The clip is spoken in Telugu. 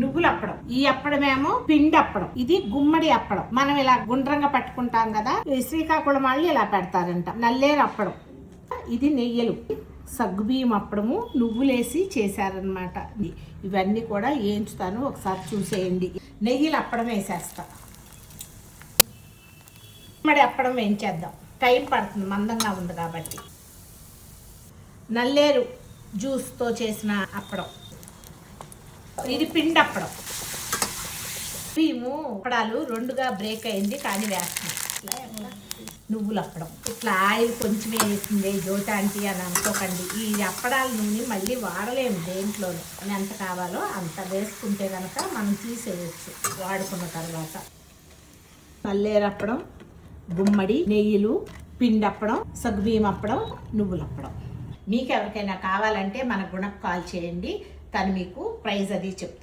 నువ్వుల అప్పడం. ఈ అప్పడమేమో పిండి అప్పడం. ఇది గుమ్మడి అప్పడం. మనం ఇలా గుండ్రంగా పట్టుకుంటాం కదా, శ్రీకాకుళం వాళ్ళు ఇలా పెడతారంట. నల్లేరు అప్పడం. ఇది నెయ్యలు. సగ్గుబియ్యం అప్పడము నువ్వులేసి చేశారనమాట. ఇవన్నీ కూడా వేయించుతాను, ఒకసారి చూసేయండి. నెయ్యిలు అప్పడం వేసేస్తా. గుమ్మడి అప్పడం వేయించేద్దాం, టైం పడుతుంది, మందంగా ఉంది కాబట్టి. నల్లేరు జ్యూస్తో చేసిన అప్పడం. ఇది పిండి అప్పడం. బియ్యము అప్పడాలు రెండుగా బ్రేక్ అయింది కానీ వేస్తున్నాం. నువ్వులు అప్పడం. ఇట్లా ఆయిల్ కొంచెమే వేసింది జోటాంటి అని అనుకోకండి. ఈ అప్పడాల నూనె మళ్ళీ వాడలేము దేంట్లోనే. ఎంత కావాలో అంత వేసుకుంటే కనుక మనం తీసేయచ్చు వాడుకున్న తర్వాత. నల్లేరు అప్పడం, గుమ్మడి, నెయ్యిలు, పిండి అప్పడం, సగ్గుబియ్యం అప్పడం, నువ్వులు అప్పడం. మీకు ఎవరికైనా కావాలంటే మన గుణకు కాల్ చేయండి, తను మీకు ప్రైజ్ అది చెప్తుంది.